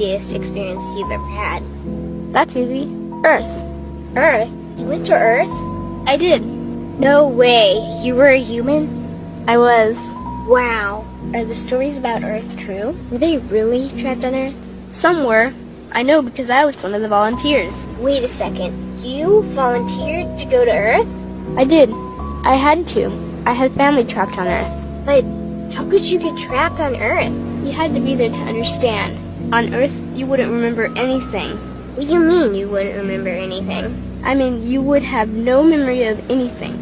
craziest experience you've ever had? That's easy. Earth. Earth? You went to Earth? I did. No way. You were a human? I was. Wow. Are the stories about Earth true? Were they really trapped on Earth? Some were. I know because I was one of the volunteers. Wait a second. You volunteered to go to Earth? I did. I had to. I had family trapped on Earth. But how could you get trapped on Earth? You had to be there to understand. On Earth, you wouldn't remember anything. What do you mean you wouldn't remember anything? I mean, you would have no memory of anything.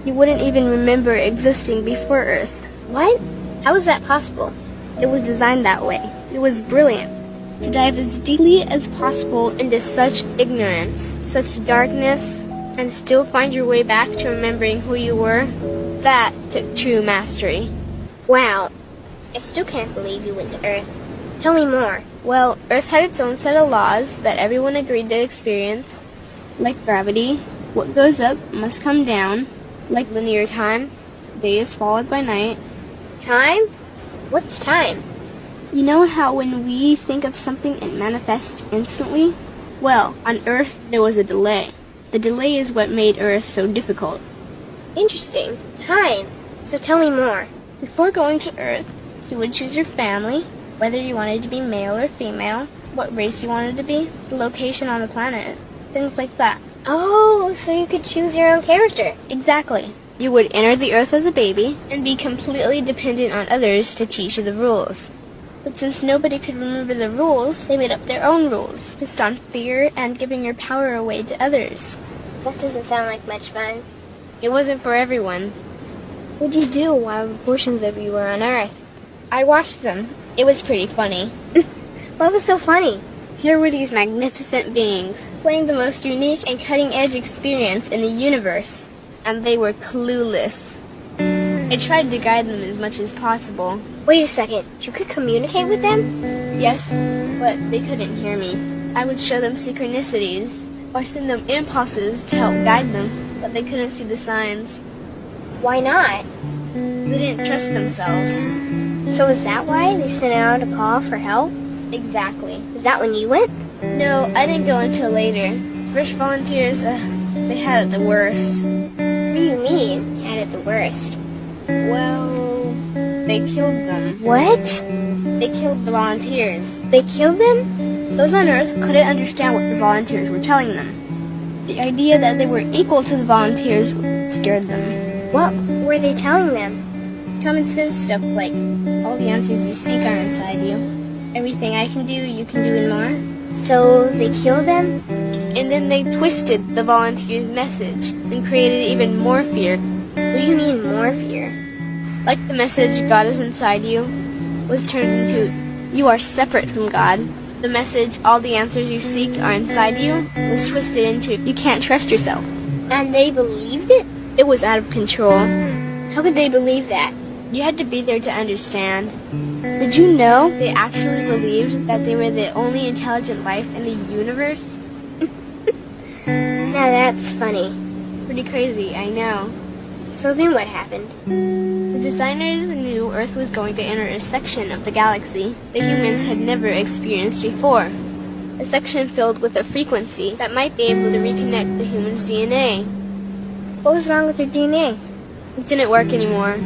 You wouldn't even remember existing before Earth. What? How is that possible? It was designed that way. It was brilliant. To dive as deeply as possible into such ignorance, such darkness, and still find your way back to remembering who you were, that took true mastery. Wow. I still can't believe you went to Earth. Tell me more. Well, Earth had its own set of laws that everyone agreed to experience, like gravity. What goes up must come down, like linear time. Day is followed by night. Time? What's time? You know how when we think of something it manifests instantly? Well, on Earth there was a delay. The delay is what made Earth so difficult. Interesting. Time. So tell me more. Before going to Earth, you would choose your family, whether you wanted to be male or female, what race you wanted to be, the location on the planet, things like that. Oh, so you could choose your own character. Exactly. You would enter the Earth as a baby and be completely dependent on others to teach you the rules. But since nobody could remember the rules, they made up their own rules, based on fear and giving your power away to others. That doesn't sound like much fun. It wasn't for everyone. What'd you do while portions of you were on Earth? I watched them. It was pretty funny. What was so funny? Here were these magnificent beings, playing the most unique and cutting-edge experience in the universe, and they were clueless. I tried to guide them as much as possible. Wait a second. You could communicate with them? Yes, but they couldn't hear me. I would show them synchronicities, or send them impulses to help guide them, but they couldn't see the signs. Why not? They didn't trust themselves. So is that why they sent out a call for help? Exactly. Is that when you went? No, I didn't go until later. First volunteers, they had it the worst. What do you mean, had it the worst? Well, they killed them. What? They killed the volunteers. They killed them? Those on Earth couldn't understand what the volunteers were telling them. The idea that they were equal to the volunteers scared them. What were they telling them? Common sense stuff like, all the answers you seek are inside you. Everything I can do, you can do and more. So they killed them? And then they twisted the volunteers' message and created even more fear. What do you mean more fear? Like the message, God is inside you, was turned into, you are separate from God. The message, all the answers you seek are inside you, was twisted into, you can't trust yourself. And they believed it? It was out of control. How could they believe that? You had to be there to understand. Did you know they actually believed that they were the only intelligent life in the universe? Now that's funny. Pretty crazy, I know. So then what happened? The designers knew Earth was going to enter a section of the galaxy that humans had never experienced before. A section filled with a frequency that might be able to reconnect the human's DNA. What was wrong with their DNA? It didn't work anymore.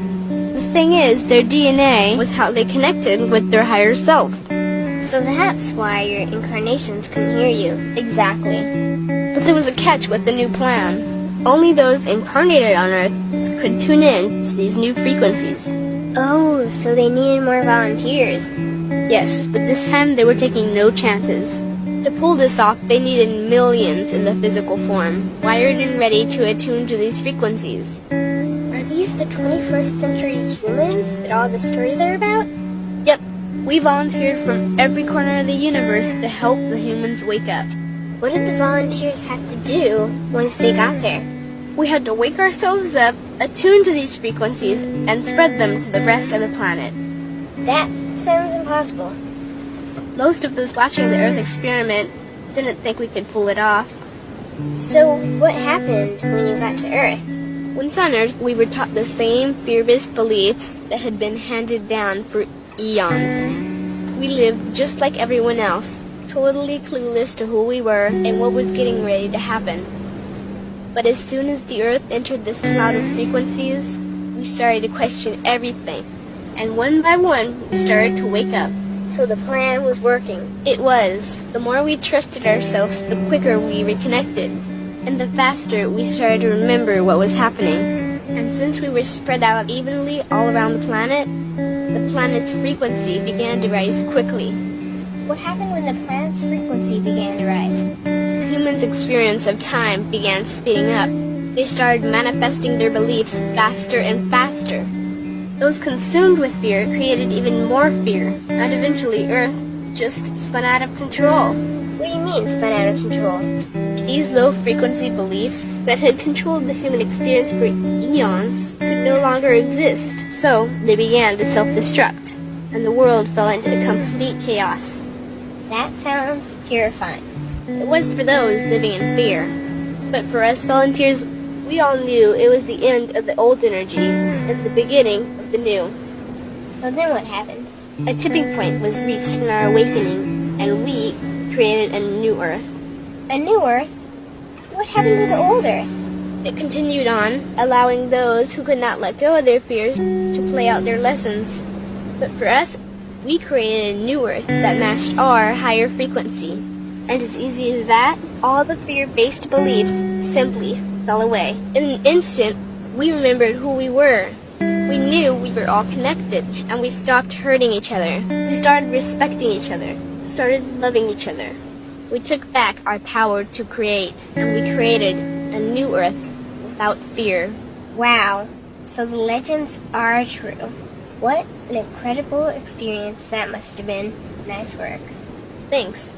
The thing is, their DNA was how they connected with their higher self. So that's why your incarnations couldn't hear you. Exactly. But there was a catch with the new plan. Only those incarnated on Earth could tune in to these new frequencies. Oh, so they needed more volunteers. Yes, but this time they were taking no chances. To pull this off, they needed millions in the physical form, wired and ready to attune to these frequencies. Are these the 21st century humans that all the stories are about? Yep, we volunteered from every corner of the universe to help the humans wake up. What did the volunteers have to do once they got there? We had to wake ourselves up, attune to these frequencies, and spread them to the rest of the planet. That sounds impossible. Most of those watching the Earth experiment didn't think we could pull it off. So what happened when you got to Earth? Once on Earth, we were taught the same fear-based beliefs that had been handed down for eons. We lived just like everyone else, totally clueless to who we were and what was getting ready to happen. But as soon as the Earth entered this cloud of frequencies, we started to question everything. And one by one, we started to wake up. So the plan was working. It was. The more we trusted ourselves, the quicker we reconnected. And the faster we started to remember what was happening. And since we were spread out evenly all around the planet's frequency began to rise quickly. What happened when the planet's frequency began to rise? Humans' experience of time began speeding up. They started manifesting their beliefs faster and faster. Those consumed with fear created even more fear, and eventually Earth just spun out of control. What do you mean, spun out of control? These low-frequency beliefs that had controlled the human experience for eons could no longer exist, so they began to self-destruct, and the world fell into complete chaos. That sounds terrifying. It was for those living in fear, but for us volunteers, we all knew it was the end of the old energy and the beginning of the new. So then what happened? A tipping point was reached in our awakening, and we created a new Earth. A new Earth? What happened to the old Earth? It continued on, allowing those who could not let go of their fears to play out their lessons. But for us, we created a new Earth that matched our higher frequency. And as easy as that, all the fear-based beliefs simply fell away. In an instant, we remembered who we were. We knew we were all connected, and we stopped hurting each other. We started respecting each other, started loving each other. We took back our power to create, and we created a new Earth without fear. Wow. So the legends are true. What an incredible experience that must have been. Nice work. Thanks.